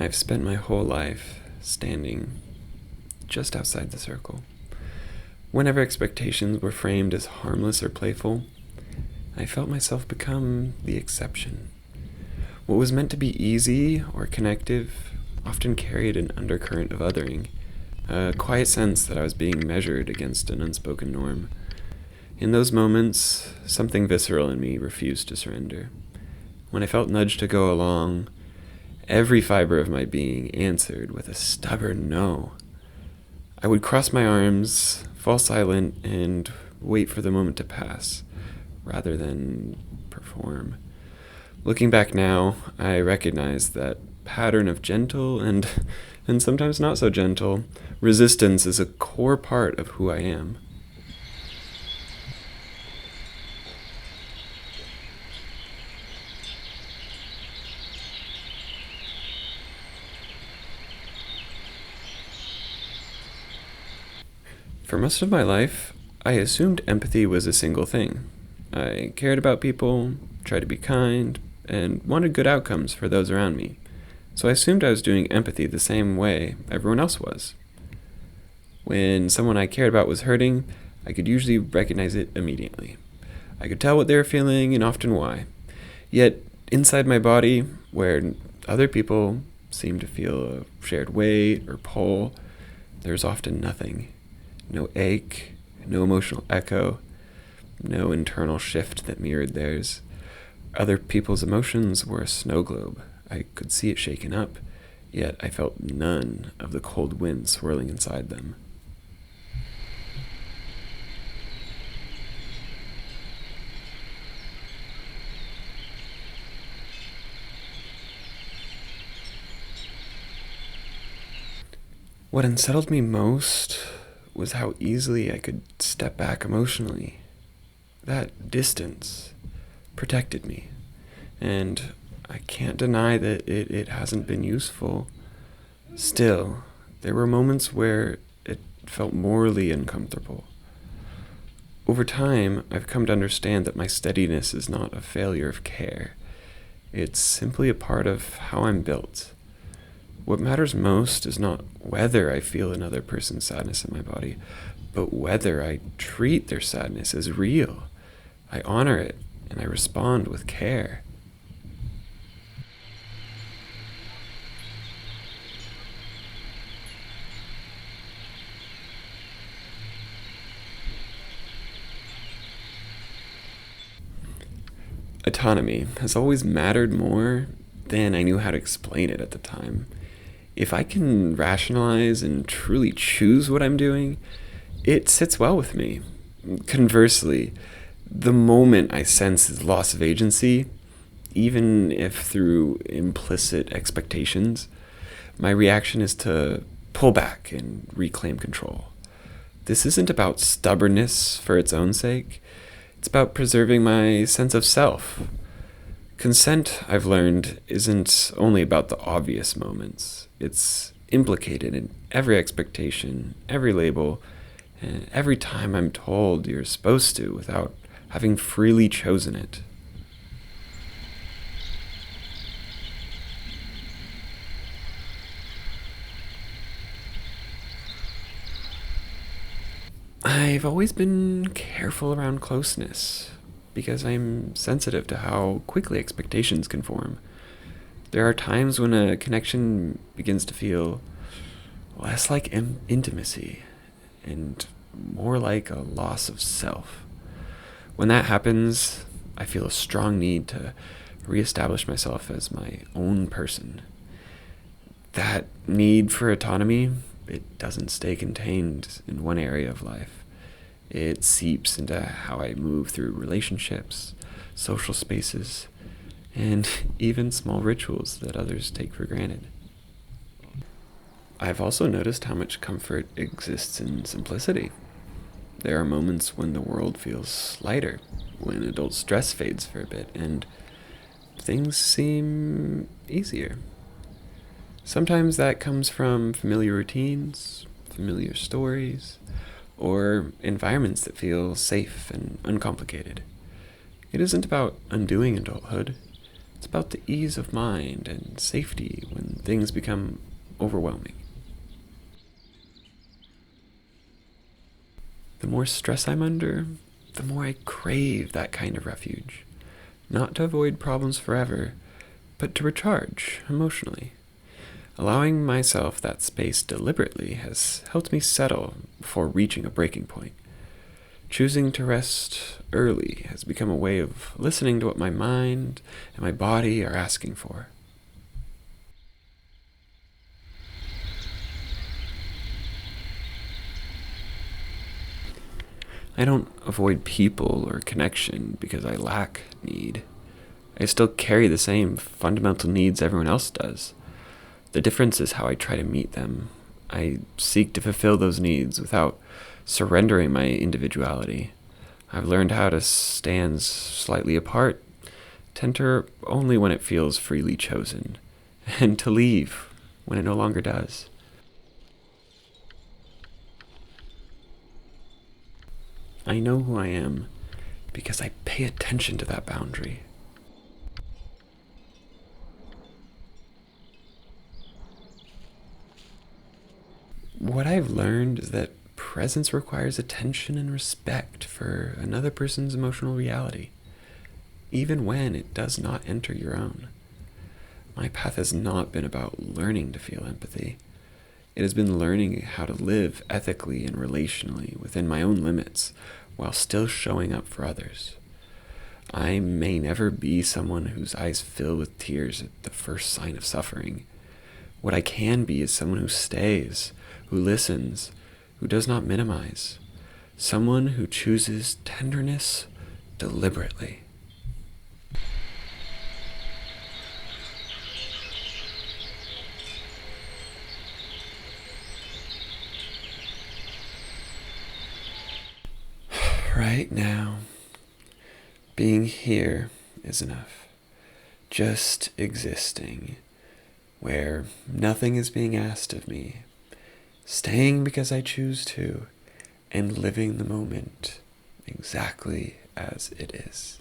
I've spent my whole life standing just outside the circle. Whenever expectations were framed as harmless or playful, I felt myself become the exception. What was meant to be easy or connective often carried an undercurrent of othering, a quiet sense that I was being measured against an unspoken norm. In those moments, something visceral in me refused to surrender. When I felt nudged to go along, every fiber of my being answered with a stubborn no. I would cross my arms, fall silent, and wait for the moment to pass, rather than perform. Looking back now, I recognize that pattern of gentle and sometimes not so gentle resistance is a core part of who I am. For most of my life, I assumed empathy was a single thing. I cared about people, tried to be kind, and wanted good outcomes for those around me. So I assumed I was doing empathy the same way everyone else was. When someone I cared about was hurting, I could usually recognize it immediately. I could tell what they were feeling and often why. Yet, inside my body, where other people seemed to feel a shared weight or pull, there's often nothing. No ache, no emotional echo, no internal shift that mirrored theirs. Other people's emotions were a snow globe. I could see it shaken up, yet I felt none of the cold wind swirling inside them. What unsettled me most was how easily I could step back emotionally. That distance protected me, and I can't deny that it hasn't been useful. Still, there were moments where it felt morally uncomfortable. Over time, I've come to understand that my steadiness is not a failure of care. It's simply a part of how I'm built. What matters most is not whether I feel another person's sadness in my body, but whether I treat their sadness as real. I honor it, and I respond with care. Autonomy has always mattered more than I knew how to explain it at the time. If I can rationalize and truly choose what I'm doing, it sits well with me. Conversely, the moment I sense loss of agency, even if through implicit expectations, my reaction is to pull back and reclaim control. This isn't about stubbornness for its own sake. It's about preserving my sense of self. Consent, I've learned, isn't only about the obvious moments. It's implicated in every expectation, every label, and every time I'm told you're supposed to without having freely chosen it. I've always been careful around closeness because I'm sensitive to how quickly expectations can form. There are times when a connection begins to feel less like intimacy and more like a loss of self. When that happens, I feel a strong need to reestablish myself as my own person. That need for autonomy, it doesn't stay contained in one area of life. It seeps into how I move through relationships, social spaces, and even small rituals that others take for granted. I've also noticed how much comfort exists in simplicity. There are moments when the world feels lighter, when adult stress fades for a bit, and things seem easier. Sometimes that comes from familiar routines, familiar stories, or environments that feel safe and uncomplicated. It isn't about undoing adulthood. It's about the ease of mind and safety when things become overwhelming. The more stress I'm under, the more I crave that kind of refuge. Not to avoid problems forever, but to recharge emotionally. Allowing myself that space deliberately has helped me settle before reaching a breaking point. Choosing to rest early has become a way of listening to what my mind and my body are asking for. I don't avoid people or connection because I lack need. I still carry the same fundamental needs everyone else does. The difference is how I try to meet them. I seek to fulfill those needs without surrendering my individuality. I've learned how to stand slightly apart, tender only when it feels freely chosen, and to leave when it no longer does. I know who I am because I pay attention to that boundary. What I've learned is that presence requires attention and respect for another person's emotional reality, even when it does not enter your own. My path has not been about learning to feel empathy. It has been learning how to live ethically and relationally within my own limits while still showing up for others. I may never be someone whose eyes fill with tears at the first sign of suffering. What I can be is someone who stays, who listens, who does not minimize. Someone who chooses tenderness deliberately. Right now, being here is enough. Just existing, where nothing is being asked of me. Staying because I choose to, and living the moment exactly as it is.